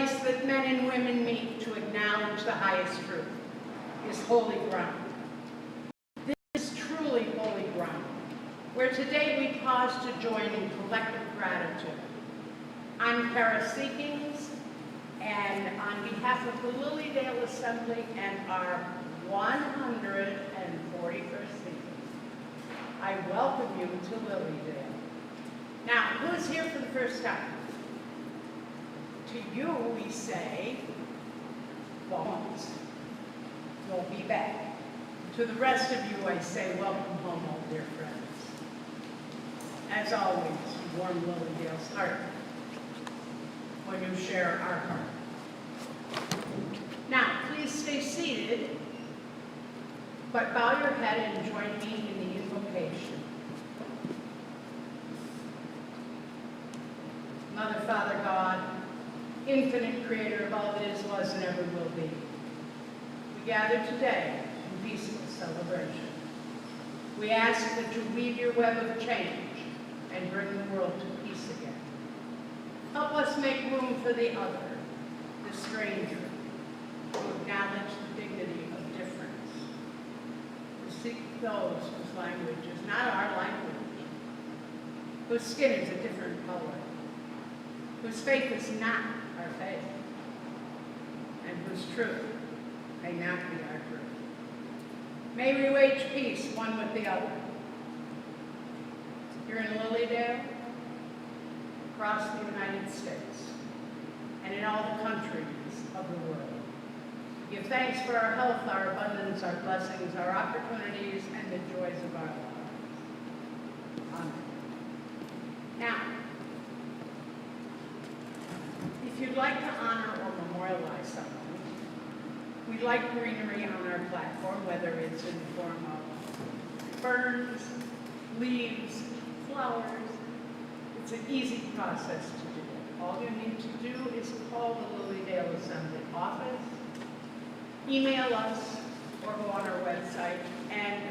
place that men and women meet to acknowledge the highest truth, is holy ground. This is truly holy ground, where today we pause to join in collective gratitude. I'm Kara Seekings, and on behalf of the LilyDale Assembly and our 141st season, I welcome you to LilyDale. Now, who's here for the first time? To you, we say, once. You'll be back. To the rest of you, I say, welcome home, all dear friends. As always, you warm LilyDale's heart when you share our heart. Now, please stay seated, but bow your head and join me in the invocation. Mother, Father, God, infinite creator of all that is, was, and ever will be, we gather today in peaceful celebration. We ask that you weave your web of change and bring the world to peace again. Help us make room for the other, the stranger, to acknowledge the dignity of difference, to seek those whose language is not our language, whose skin is a different color, whose faith is not our faith, and whose truth may not be our truth. May we wage peace one with the other. Here in LilyDale, across the United States, and in all the countries of the world. We give thanks for our health, our abundance, our blessings, our opportunities, and the joys of our lives. Amen. Now, if you'd like to honor or memorialize someone, we like greenery on our platform, whether it's in the form of ferns, leaves, flowers. It's an easy process to do. All you need to do is call the LilyDale Assembly office, email us, or go on our website and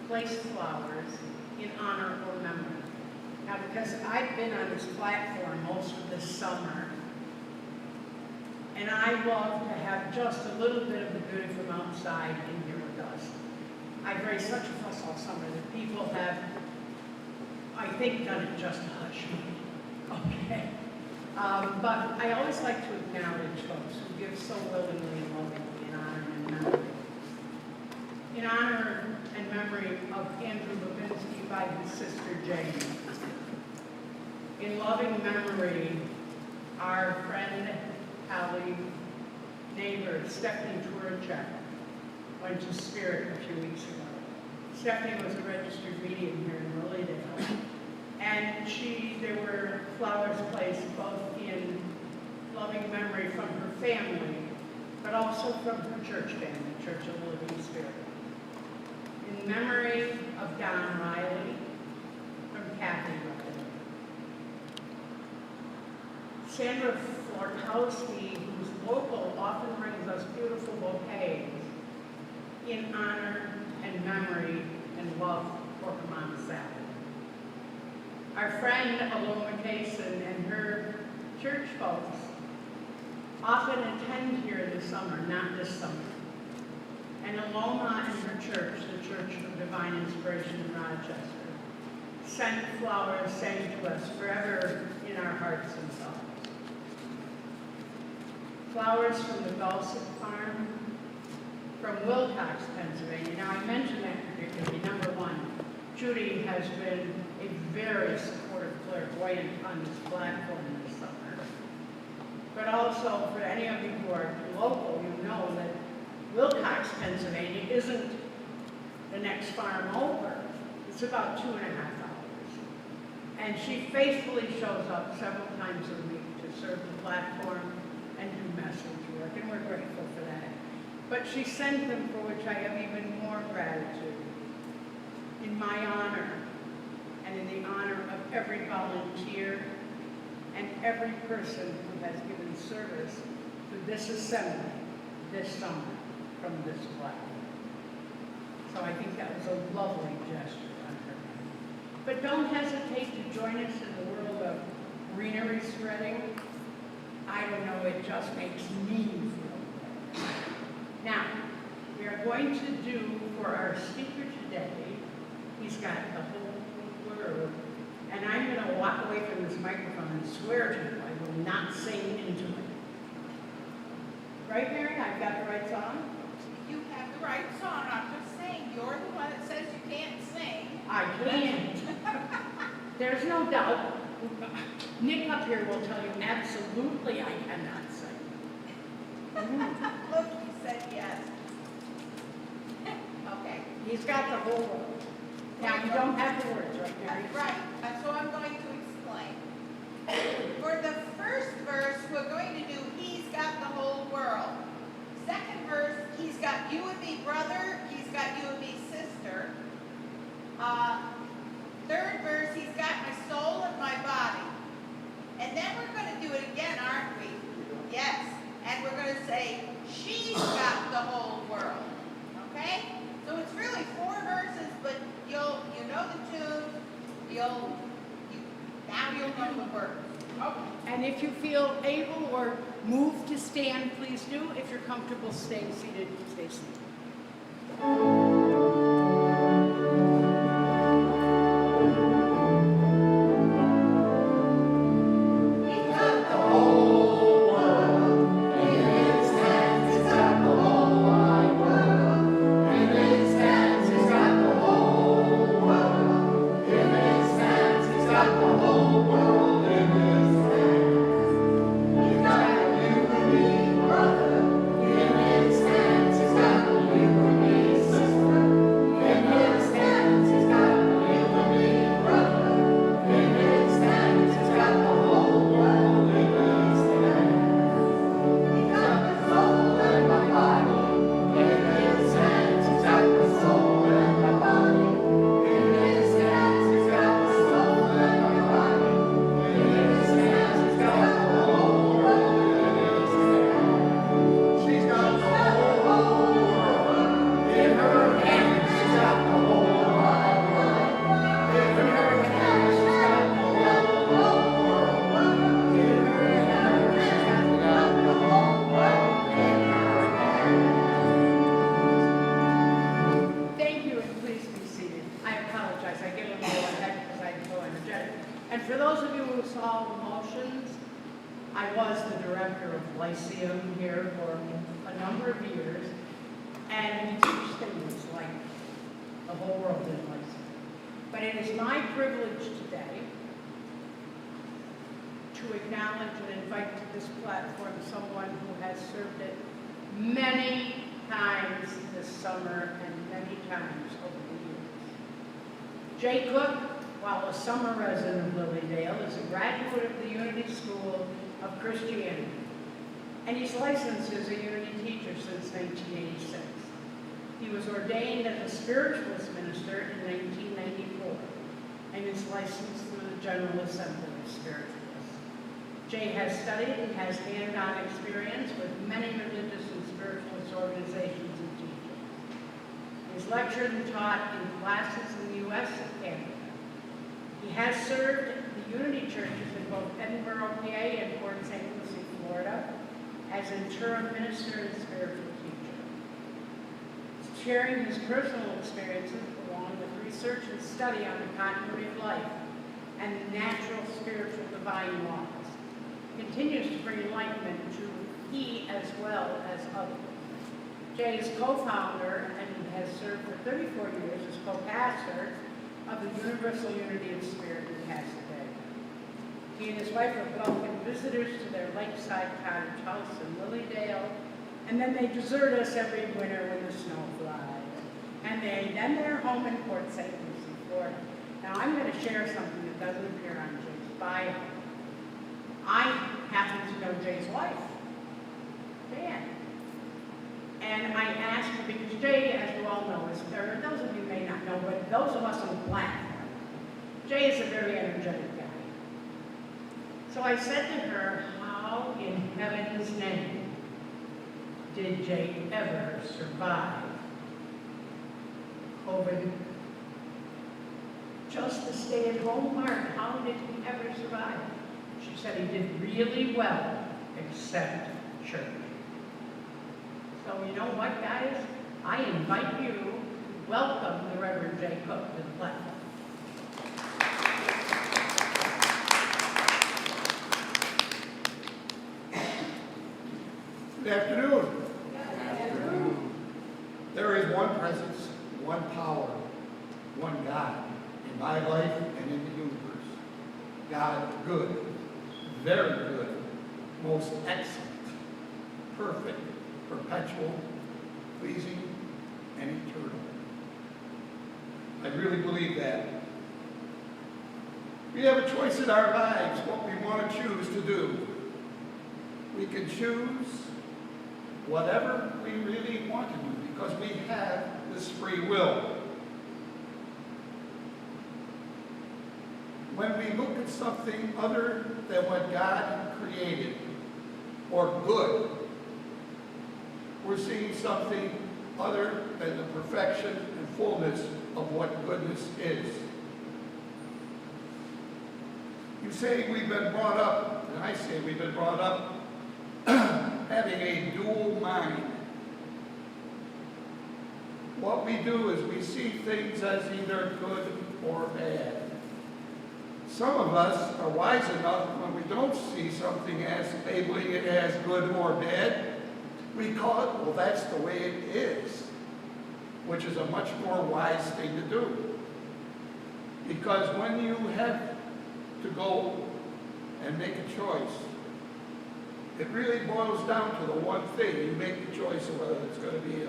place flowers in honor or memory. Now, because I've been on this platform most of this summer, and I love to have just a little bit of the beauty from outside in here with us. I've raised such a fuss all summer that people have, I think, done it just to hush me. Okay. But I always like to acknowledge folks who give so willingly and lovingly in honor and memory. In honor and memory of Andrew Babinski by his sister Jane. In loving memory, our friend, colleague, neighbor, Stephanie Turacek, went to Spirit a few weeks ago. Stephanie was a registered medium here in LilyDale, and there were flowers placed both in loving memory from her family, but also from her church family, Church of the Living Spirit. In memory of Don Riley, from Kathy Riley. Sandra Florkowski, who's local, often brings us beautiful bouquets in honor and memory and love for her mom, Sally. Our friend Aloma Cason and her church folks often attend here this summer, not this summer. And Aloma and her church, the Church of Divine Inspiration in Rochester, sent flowers saying to us, forever in our hearts and thoughts. Flowers from the Dulcet Farm, from Wilcox, Pennsylvania. Now, I mentioned that particularly. Number one, Judy has been a very supportive clairvoyant on this platform this summer. But also, for any of you who are local, you know that Wilcox, Pennsylvania isn't the next farm over. It's about 2.5 hours. And she faithfully shows up several times a week to serve the platform and do message work, and we're grateful for that. But she sent them, for which I have even more gratitude, in my honor, and in the honor of every volunteer and every person who has given service to this assembly this summer from this platform. So I think that was a lovely gesture on her part. But don't hesitate to join us in the world of greenery spreading. I don't know, it just makes me feel better. Now, we are going to do for our speaker today, he's got the whole word, and I'm going to walk away from this microphone and swear to you, I will not sing into it. Right, Mary? I've got the right song? You have the right song. I'm just saying, you're the one that says you can't sing. I can't. There's no doubt. Nick up here will tell you absolutely I cannot sing. Look, you said yes. Okay. He's got the whole world. Now, you don't have the words, right, Mary? Right. So I'm going to explain. For the first verse, we're going to do He's got the whole world. Second verse, He's got you and me, brother. He's got you and me, sister. Third verse, He's got my soul and my body. And then we're going to do it again, aren't we? Yes. And we're going to say, She's got the whole world. Okay? So it's really 4 verses, but you know the tune. Now you'll know the words. Okay. And if you feel able or moved to stand, please do. If you're comfortable staying seated, stay seated. Jay Cook, while a summer resident of LilyDale, is a graduate of the Unity School of Christianity, and he's licensed as a Unity teacher since 1986. He was ordained as a spiritualist minister in 1994, and is licensed through the General Assembly of Spiritualists. Jay has studied and has hand-on experience with many religious and spiritualist organizations and teachings. He's lectured and taught in classes in the U.S. and Canada. He has served the Unity churches in both Edinburgh, PA, and Port St. Lucie, Florida, as interim minister and spiritual teacher. He's sharing his personal experiences along with research and study on the continuity of life and the natural spiritual divine laws. He continues to bring enlightenment to he as well as others. Jay is co-founder and has served for 34 years as co-pastor of the Universal Unity of Spirit in Pasadena. He and his wife have welcomed visitors to their lakeside cottage house in LilyDale, and then they desert us every winter when the snow flies. And then they're home in Port St. Lucie, Florida. Now I'm going to share something that doesn't appear on Jay's bio. I happen to know Jay's wife, Jan. And I asked her, because Jay, as you all know, or those of you may not know, but those of us on the platform, Jay is a very energetic guy. So I said to her, how in heaven's name did Jay ever survive COVID? Just a stay-at-home Mark, how did he ever survive? She said he did really well except church. So you know what, guys? I invite you to welcome the Reverend Jay Cook to the platform. Good afternoon. There is one presence, one power, one God in my life and in the universe. God good, very good, most excellent, perfect, perpetual, pleasing, and eternal. I really believe that. We have a choice in our lives what we want to choose to do. We can choose whatever we really want to do because we have this free will. When we look at something other than what God created, or good, we're seeing something other than the perfection and fullness of what goodness is. You say we've been brought up, and I say we've been brought up having a dual mind. What we do is we see things as either good or bad. Some of us are wise enough when we don't see something as labeling it as good or bad, we call it, well, that's the way it is, which is a much more wise thing to do. Because when you have to go and make a choice, it really boils down to the one thing. You make the choice of whether it's going to be a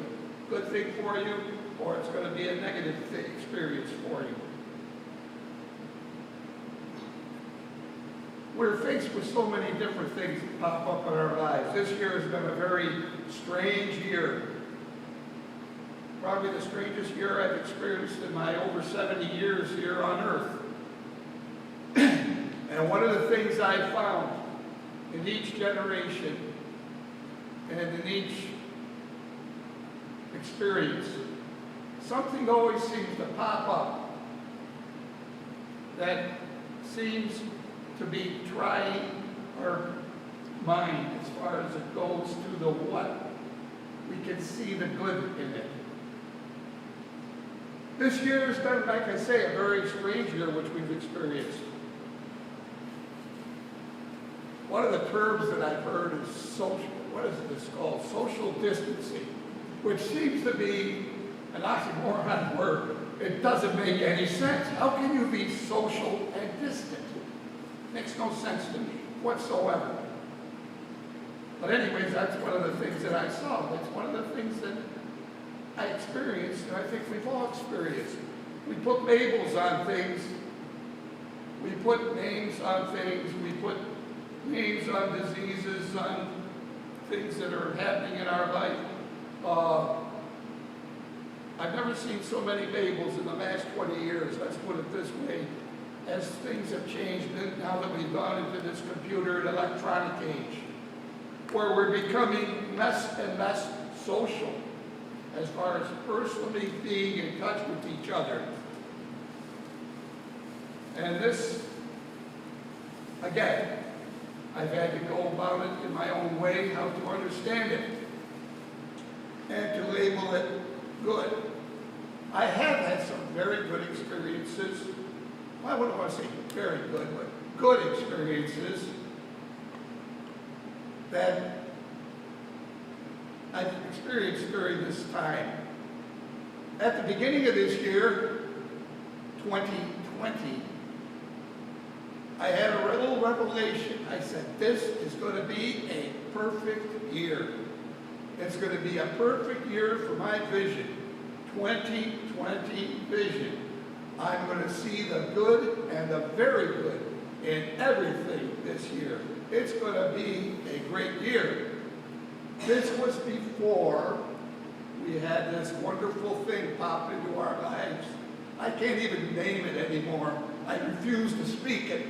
good thing for you or it's going to be a negative experience for you. We're faced with so many different things that pop up in our lives. This year has been a very strange year. Probably the strangest year I've experienced in my over 70 years here on earth. And one of the things I found in each generation and in each experience, something always seems to pop up that seems to be trying our mind as far as it goes to the what. We can see the good in it. This year has been, like I say, a very strange year which we've experienced. One of the terms that I've heard is social, what is this called? Social distancing, which seems to be an oxymoron word. It doesn't make any sense. How can you be social and distant? Makes no sense to me whatsoever. But anyways, that's one of the things that I saw. That's one of the things that I experienced, and I think we've all experienced. We put labels on things. We put names on things. We put names on diseases, on things that are happening in our life. I've never seen so many labels in the last 20 years, let's put it this way, as things have changed now that we've gone into this computer and electronic age, where we're becoming less and less social as far as personally being in touch with each other. And this, again, I've had to go about it in my own way, how to understand it, and to label it good. I have had some very good experiences. Well, I wouldn't want to say very good, but good experiences that I've experienced during this time. At the beginning of this year, 2020, I had a little revelation. I said, this is going to be a perfect year. It's going to be a perfect year for my vision, 2020 vision. I'm going to see the good and the very good in everything this year. It's going to be a great year. This was before we had this wonderful thing pop into our lives. I can't even name it anymore. I refuse to speak it.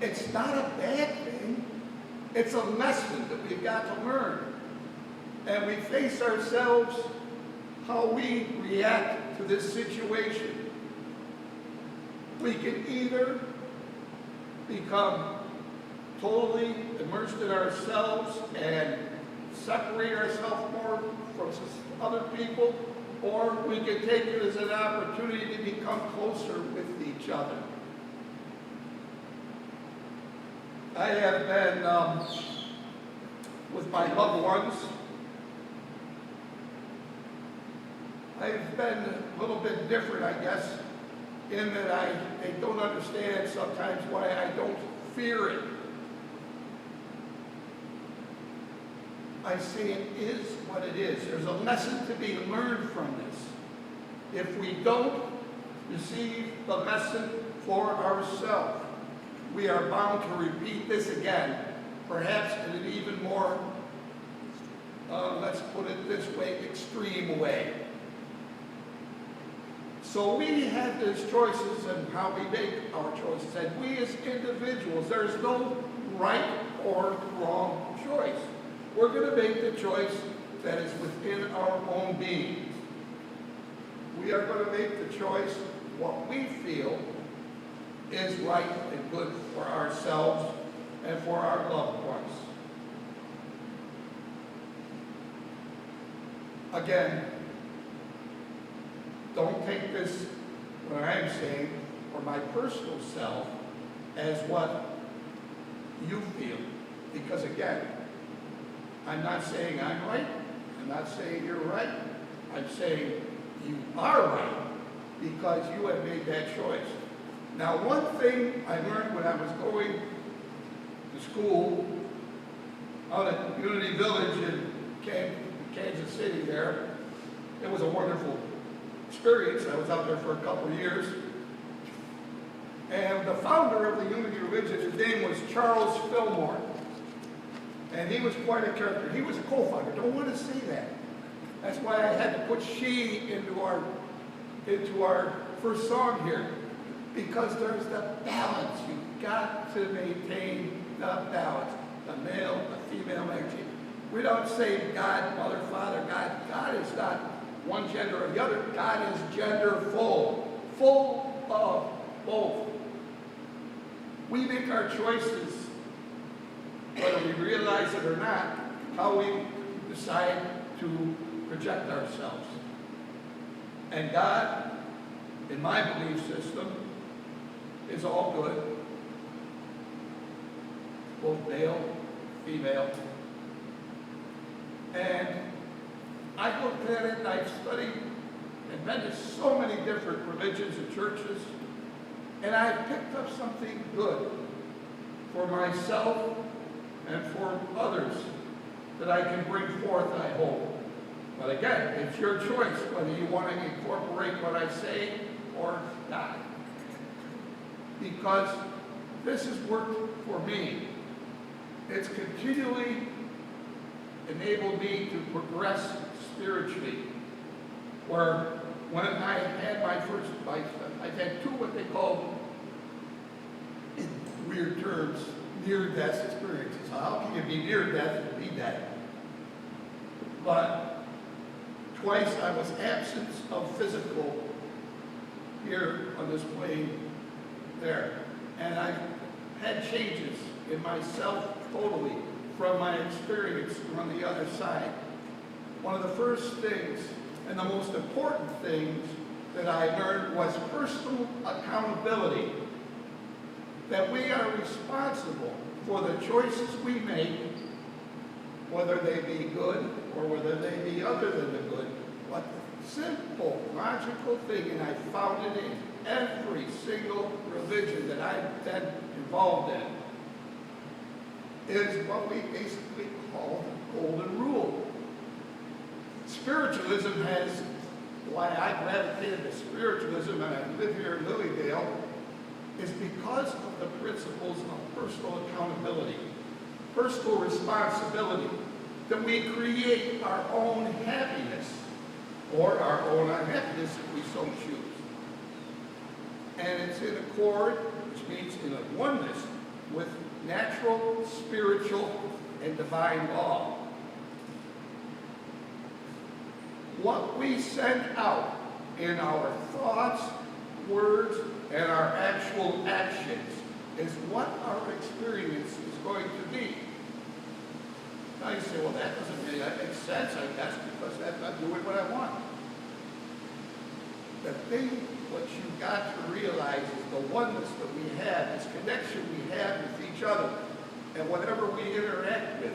It's not a bad thing. It's a lesson that we've got to learn. And we face ourselves how we react to this situation. We can either become totally immersed in ourselves and separate ourselves more from other people, or we can take it as an opportunity to become closer with each other. I have been with my loved ones. I've been a little bit different, I guess, in that I don't understand sometimes why I don't fear it. I say it is what it is. There's a lesson to be learned from this. If we don't receive the lesson for ourselves, we are bound to repeat this again, perhaps in an even more, let's put it this way, extreme way. So we have these choices and how we make our choices. And we as individuals, there's no right or wrong choice. We're going to make the choice that is within our own being. We are going to make the choice what we feel is right and good for ourselves and for our loved ones. Again, don't take this, what I'm saying, for my personal self as what you feel. Because again, I'm not saying I'm right. I'm not saying you're right. I'm saying you are right because you have made that choice. Now, one thing I learned when I was going to school out at Unity Village in Kansas City there, it was a wonderful experience. I was out there for a couple of years. And the founder of the Unity religion, his name was Charles Fillmore. And he was quite a character. He was a co-founder. Don't want to say that. That's why I had to put she into our first song here. Because there's the balance. You've got to maintain the balance. The male, the female energy. We don't say God, Mother, Father, God. God is not one gender or the other. God is gender full. Full of both. We make our choices, whether we realize it or not, how we decide to project ourselves. And God, in my belief system, is all good. Both male, female. And I looked at it and I've studied and been to so many different religions and churches, and I've picked up something good for myself and for others that I can bring forth, I hope. But again, it's your choice whether you want to incorporate what I say or not. Because this has worked for me. It's continually enabled me to progress spiritually. Where when I had my first life, I had two what they call, in weird terms, near-death experiences. How can you be near death and be dead? But twice I was absent of physical here on this plane there. And I've had changes in myself totally from my experience on the other side. One of the first things and the most important things that I learned was personal accountability. That we are responsible for the choices we make, whether they be good or whether they be other than the good. But the simple, logical thing, and I found it in every single religion that I've been involved in, is what we basically call the golden rule. Spiritualism has, why I gravitated to spiritualism and I live here in LilyDale, is because of the principles of personal accountability, personal responsibility, that we create our own happiness or our own unhappiness if we so choose. And it's in accord, which means in a oneness, with natural, spiritual, and divine law. What we send out in our thoughts, words, and our actual actions is what our experience is going to be. Now you say, well, that doesn't really make sense, I guess, because I'm doing what I want. The thing, what you've got to realize is the oneness that we have, this connection we have with each other, and whatever we interact with,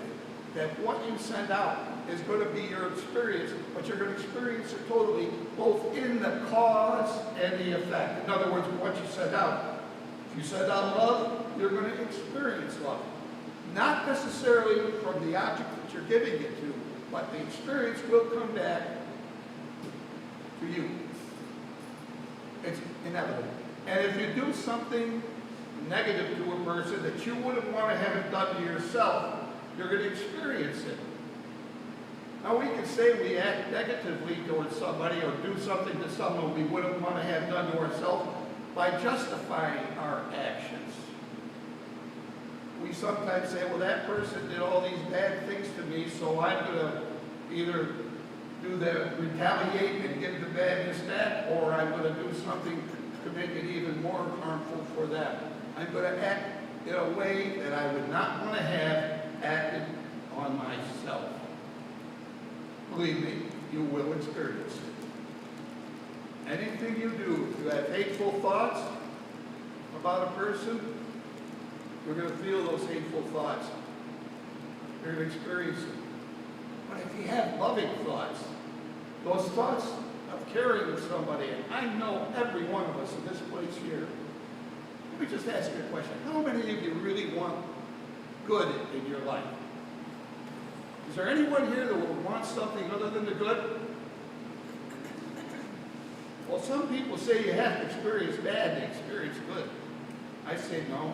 that what you send out is going to be your experience, but you're going to experience it totally, both in the cause and the effect. In other words, what you send out. If you send out love, you're going to experience love. Not necessarily from the object that you're giving it to, but the experience will come back to you. It's inevitable. And if you do something negative to a person that you wouldn't want to have it done to yourself, you're going to experience it. Now we can say we act negatively towards somebody or do something to someone we wouldn't want to have done to ourselves by justifying our actions. We sometimes say, well, that person did all these bad things to me, so I'm going to either do the retaliate and give the badness back, or I'm going to do something to make it even more harmful for them. I'm going to act in a way that I would not want to have acted on myself. Believe me, you will experience it. Anything you do, if you have hateful thoughts about a person, you're going to feel those hateful thoughts. You're going to experience it. But if you have loving thoughts, those thoughts of caring for somebody, and I know every one of us in this place here, let me just ask you a question. How many of you really want good in your life? Is there anyone here that would want something other than the good? Well, some people say you have to experience bad to experience good. I say no.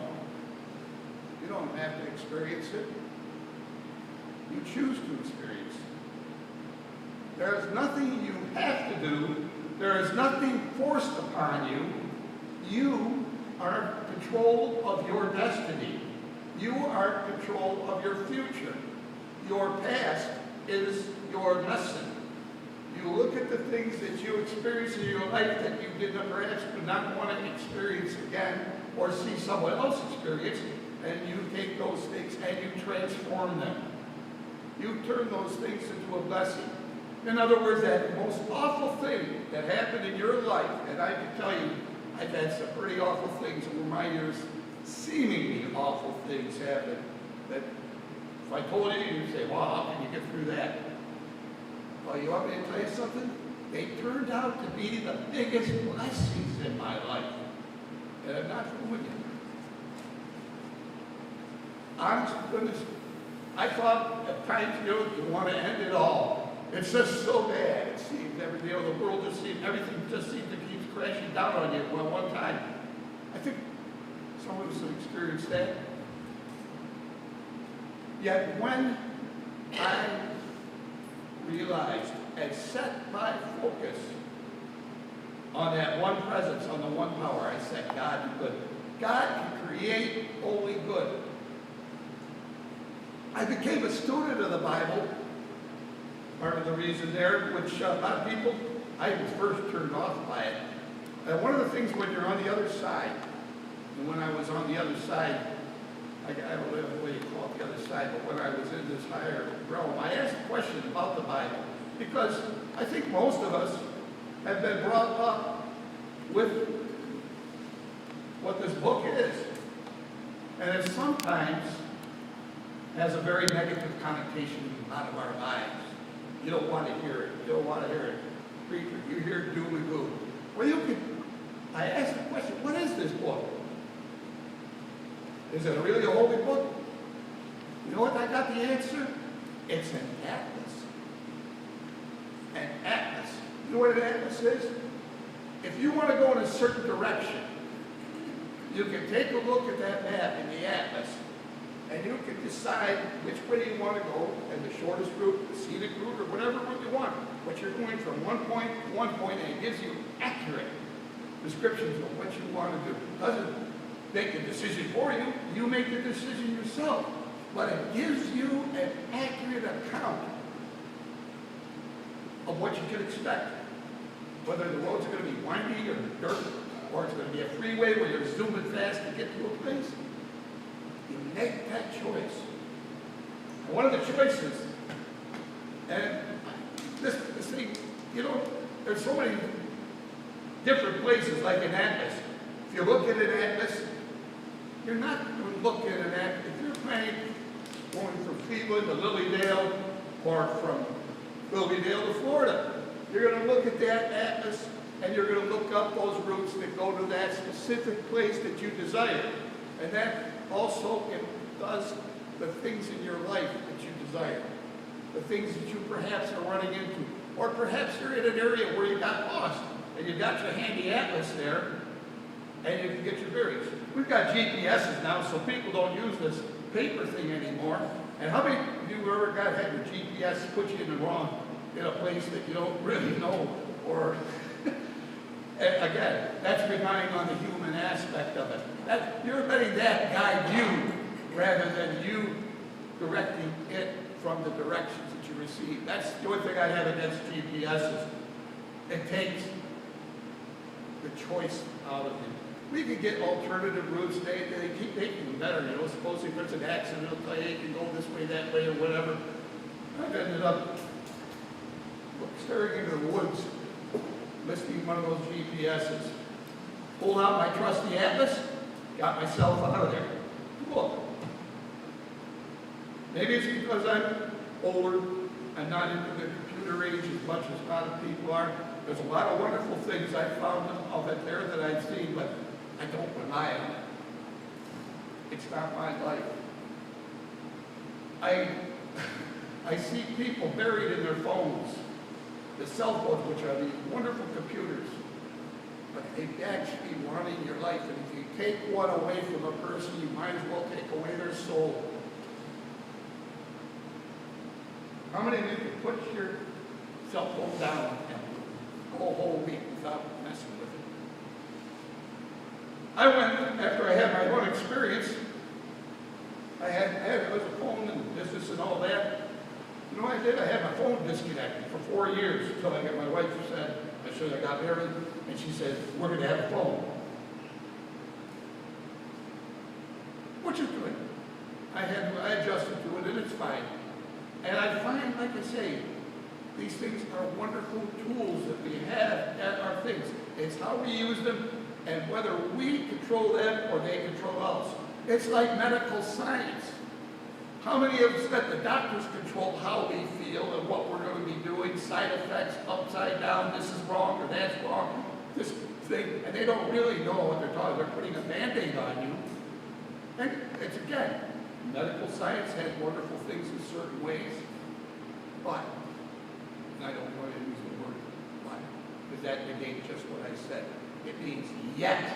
You don't have to experience it. You choose to experience it. There is nothing you have to do. There is nothing forced upon you. You are in control of your destiny. You are in control of your future. Your past is your lesson. You look at the things that you experience in your life that you did not perhaps would not want to experience again or see someone else experience, and you take those things and you transform them. You turn those things into a blessing. In other words, that most awful thing that happened in your life, and I can tell you, I've had some pretty awful things over my years, seemingly awful things happen, that if I told you, you'd say, wow, how can you get through that? Well, you want me to tell you something? They turned out to be the biggest blessings in my life. And I'm not fooling you. Honest to goodness, I thought at times, you want to end it all. It's just so bad. It seems the world just seems, everything just seems to keep crashing down on you at one time. I think some of us have experienced that. Yet when I realized and set my focus on that one presence, on the one power, I said, God is good. God can create only good. I became a student of the Bible. Part of the reason there, which a lot of people, I was first turned off by it. And one of the things when you're on the other side, and when I was on the other side, I don't know what you call it the other side, but when I was in this higher realm, I asked a question about the Bible, because I think most of us have been brought up with what this book is. And it sometimes has a very negative connotation in a lot of our lives. You don't want to hear it. You don't want to hear it. Preacher, you hear doom and gloom. Well, I asked the question, what is this book? Is it really a holy book? You know what I got the answer? It's an atlas. An atlas. You know what an atlas is? If you want to go in a certain direction, you can take a look at that map in the atlas, and you can decide which way you want to go, and the shortest route, the scenic route, or whatever route you want. But you're going from one point to one point, and it gives you accurate descriptions of what you want to do. It doesn't make a decision for you. You make the decision yourself. But it gives you an accurate account of what you can expect. Whether the roads are going to be windy or dirt or it's going to be a freeway where you're zooming fast to get to a place. You make that choice. And one of the choices, and this thing, you know, there's so many different places like an atlas. If you look at an atlas, you're not going to look at an atlas. If you're planning going from Cleveland to LilyDale or from LilyDale to Florida, you're going to look at that atlas and you're going to look up those routes that go to that specific place that you desire. And that also it does the things in your life that you desire, the things that you perhaps are running into. Or perhaps you're in an area where you got lost and you got your handy atlas there and you can get your bearings. We've got GPSs now, so people don't use this paper thing anymore. And how many of you ever had your GPS put you in a place that you don't really know? Or again, that's relying on the human aspect of it. You're letting that guide you rather than you directing it from the directions that you receive. That's the only thing I have against GPSs. It takes the choice out of you. We can get alternative routes. They keep making them better. You know, supposedly if there's an accident, it'll tell you you can go this way, that way, or whatever. I've ended up staring into the woods, listening to one of those GPSs. Pulled out my trusty atlas, got myself out of there. Look. Maybe it's because I'm older and not into the computer age as much as a lot of people are. There's a lot of wonderful things I found of it there that I've seen, but I don't rely on it. It's not my life. I see people buried in their phones, the cell phones, which are these wonderful computers, but they actually running your life. And if you take one away from a person, you might as well take away their soul. How many of you can put your cell phone down and go a whole week without messing with it? I went, after I had my own experience, I was a phone and business and all that. You know what I did? I had my phone disconnected for 4 years until I got my wife who said, I got married, and she said, we're going to have a phone. Which is good. I adjusted to it, and it's fine. And I find, like I say, these things are wonderful tools that we have at our things. It's how we use them and whether we control them or they control us. It's like medical science. How many of us let the doctors control how we feel and what we're going to be doing, side effects, upside down, this is wrong or that's wrong, this thing, and they don't really know what they're talking. They're putting a Band-Aid on you. And it's, again, medical science has wonderful things in certain ways, but, and I don't want to use the word but, because that negates just what I said. It means yet.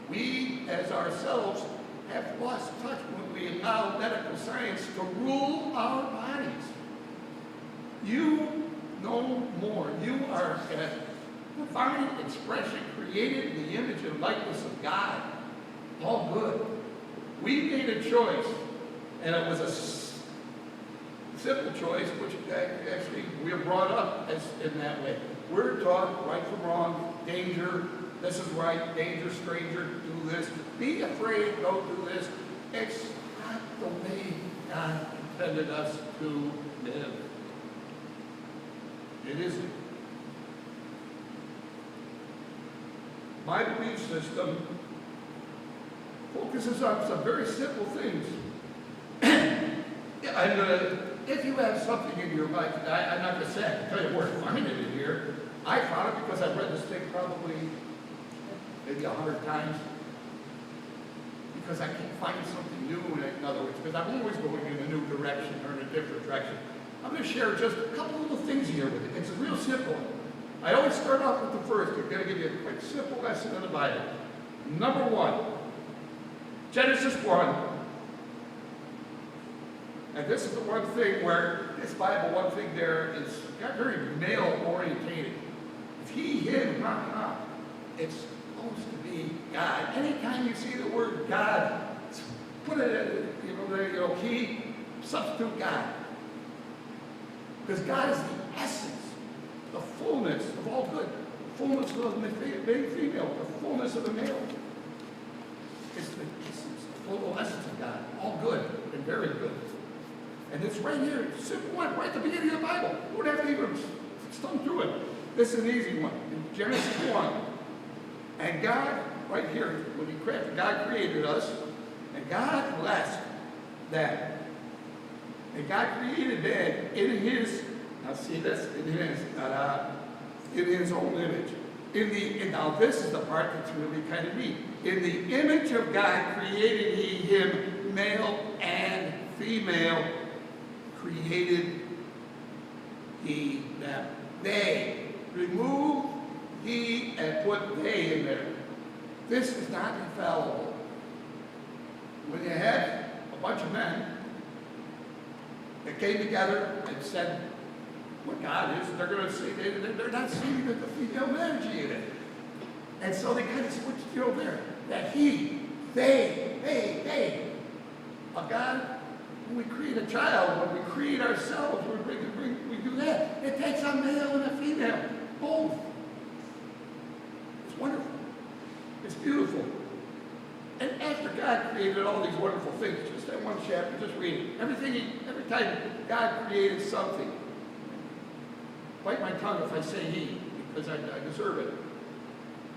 We, as ourselves, have lost touch when we allow medical science to rule our bodies. You know more. You are a divine expression created in the image and likeness of God. All good. We made a choice, and it was a simple choice, which actually we are brought up as in that way. We're taught right from wrong, danger, this is right, danger, stranger, do this. Be afraid, don't do this. It's not the way God intended us to live. It isn't. My belief system focuses on some very simple things. If you have something in your life, I'm not going to say, I can tell you where to find it in here. I found it because I've read this thing probably maybe 100 times. Because I keep finding something new, in other words, because I'm always going in a new direction or in a different direction. I'm going to share just a couple little things here with you. It's real simple. I always start off with the first. I'm going to give you a quick, simple lesson in the Bible. Number 1, Genesis 1. And this is the one thing where this Bible, one thing there is got very male-orientated. It's he, him, it's supposed to be God. Anytime you see the word God, put it in, he, substitute God. Because God is the essence, the fullness of all good. fullness of the female, the fullness of the male. It's the full essence of God, all good and very good. And it's right here, simple one, right at the beginning of the Bible. You don't have to even stump through it. This is an easy one. In Genesis 1, and God, right here, when He created, God created us, and God blessed that. And God created man in His, now see this, in His own image. And now this is the part that's really kind of neat. In the image of God created He him, male and female created He them. They remove He and put they in there. This is not infallible. When you had a bunch of men that came together and said what God is, they're going to see, they're not seeing the female energy in it. And so they kind of switched it over there. That He, they. A God, when we create a child, when we create ourselves, we do that. It takes a male and a female, both. It's wonderful. It's beautiful. And after God created all these wonderful things, just that one chapter, just read it. Every time God created something, bite my tongue if I say He, because I deserve it.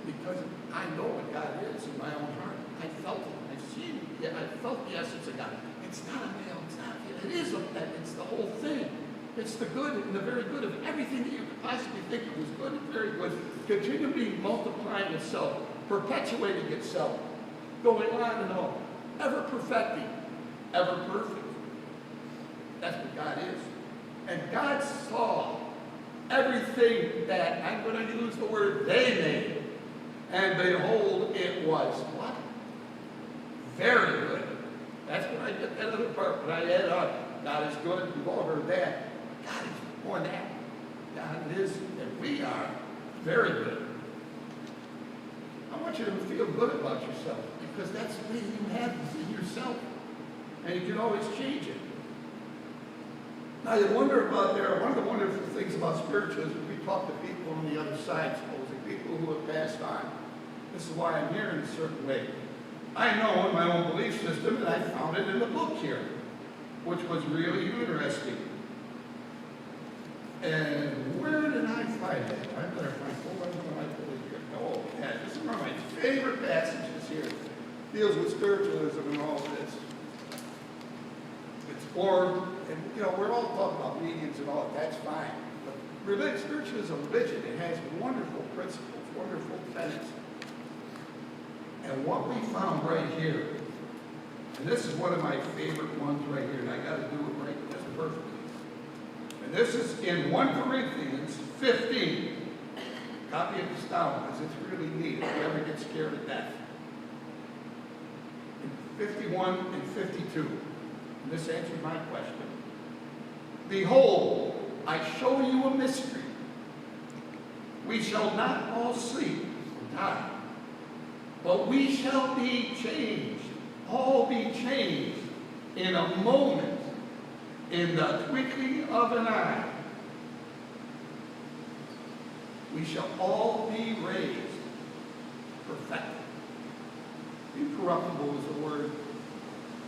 Because I know what God is in my own heart. I felt it. I've seen it. Yeah, I felt the essence of God. It's not a male. It's not. It is that. It's the whole thing. It's the good and the very good of everything that you could possibly think of as good and very good, continually multiplying itself, perpetuating itself, going on and on, ever perfecting, ever perfect. That's what God is. And God saw everything that, I'm going to use the word they made, and behold, it was what? Very good. That's when I get that other part, when I add on, God is good, we've all heard that. God is more than that. God is, and we are, very good. I want you to feel good about yourself, because that's the way you have in yourself. And you can always change it. Now you wonder about one of the wonderful things about spiritualism, we talk to people on the other side, supposedly, people who have passed on. This is why I'm here in a certain way. I know in my own belief system, and I found it in the book here, which was really interesting. And where did I find it? I better find it. Oh, yeah, this is one of my favorite passages here. It deals with spiritualism and all of this. It's formed, and we're all talking about mediums and all that, that's fine. But spiritualism, religion, it has wonderful principles, wonderful tenets. And what we found right here, and this is one of my favorite ones right here, and I got to do it right just perfectly. And this is in 1 Corinthians 15. Copy it this down, because it's really neat if you ever get scared to death. In 51 and 52. And this answers my question. Behold, I show you a mystery. We shall not all sleep or die, but we shall be changed, all be changed in a moment, in the twinkling of an eye. We shall all be raised, perfected. Incorruptible is a word,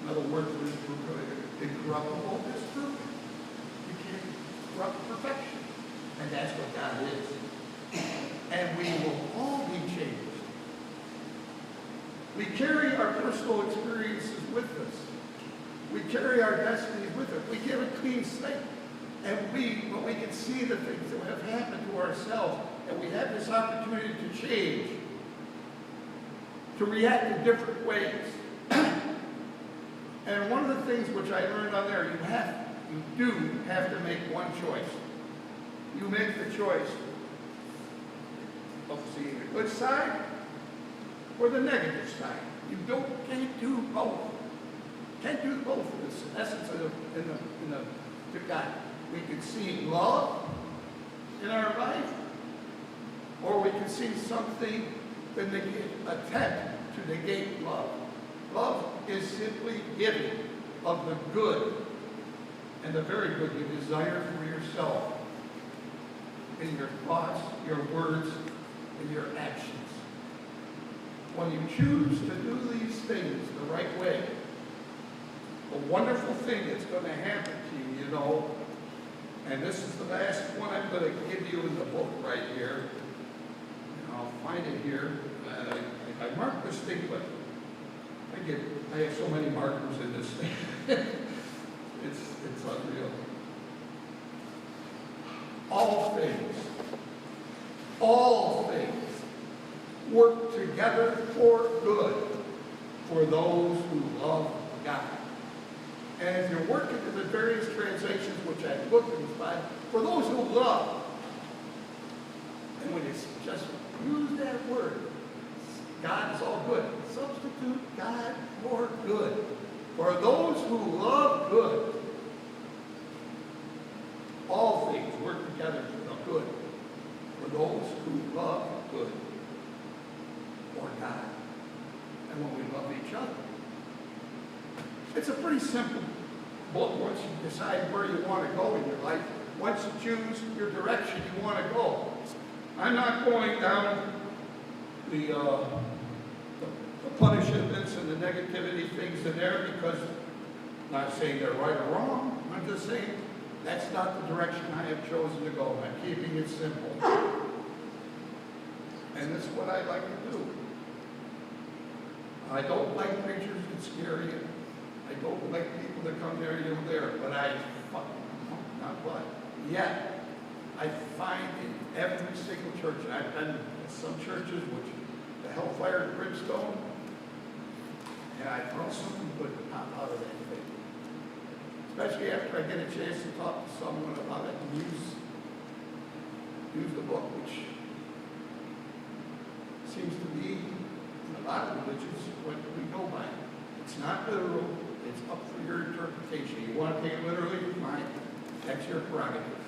another word for incorruptible is perfect. You can't corrupt perfection. And that's what God is. And we will all be changed. We carry our personal experiences with us. We carry our destinies with us. We give a clean slate. And when we can see the things that have happened to ourselves, and we have this opportunity to change, to react in different ways. And one of the things which I learned on there, you do have to make one choice. You make the choice of seeing the good side or the negative side. You can't do both. Can't do both in this essence in the God. We can see love in our life, or we can see something that attempt to negate love. Love is simply giving of the good and the very good you desire for yourself in your thoughts, your words, in your actions. When you choose to do these things the right way, the wonderful thing that's going to happen to you, you know, and this is the last one I'm going to give you in the book right here. And I'll find it here. I marked this thing, but I have so many markers in this thing. it's unreal. All things work together for good for those who love God. And if you're working in the various translations, which I've looked at this Bible, for those who love, and when you just use that word, God is all good. Substitute God for good. For those who love good, all things work together for the good. For those who love good, or God. And when we love each other. It's a pretty simple book once you decide where you want to go in your life. Once you choose your direction you want to go. I'm not going down the punishments and the negativity things in there because I'm not saying they're right or wrong. I'm just saying that's not the direction I have chosen to go. I'm keeping it simple. And this is what I like to do. I don't like preachers that scare you. I don't like people that come there, you know, there. But yet, I find in every single church, and I've been in some churches which the hellfire and brimstone, and I found something good pop out of that thing. Especially after I get a chance to talk to someone about it and use the book, which seems to be in a lot of religions what we go by. It's not literal, it's up for your interpretation. You want to take it literally? Fine. That's your prerogative.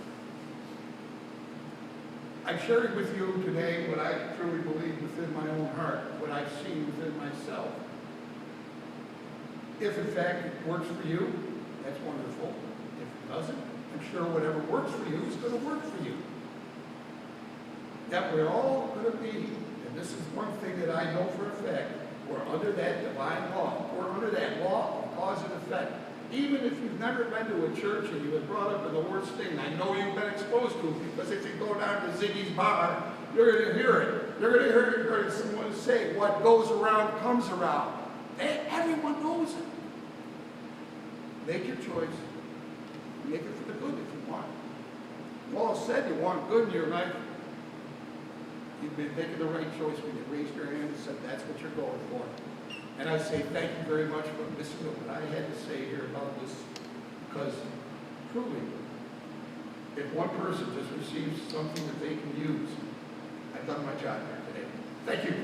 I'm sharing with you today what I truly believe within my own heart, what I've seen within myself. If in fact it works for you, that's wonderful. If it doesn't, I'm sure whatever works for you is going to work for you. That we're all going to be, and this is one thing that I know for a fact, we're under that divine law. We're under that law of cause and effect. Even if you've never been to a church and you've been brought up in the worst thing, I know you've been exposed to it, because if you go down to Ziggy's bar, you're going to hear it. You're going to hear someone say, what goes around comes around. Everyone knows it. Make your choice. Make it for the good if you want. Paul said you want good in your life. You've been making the right choice when you raised your hand and said that's what you're going for. And I say thank you very much for listening to what I had to say here about this, because truly, if one person just receives something that they can use, I've done my job here today. Thank you.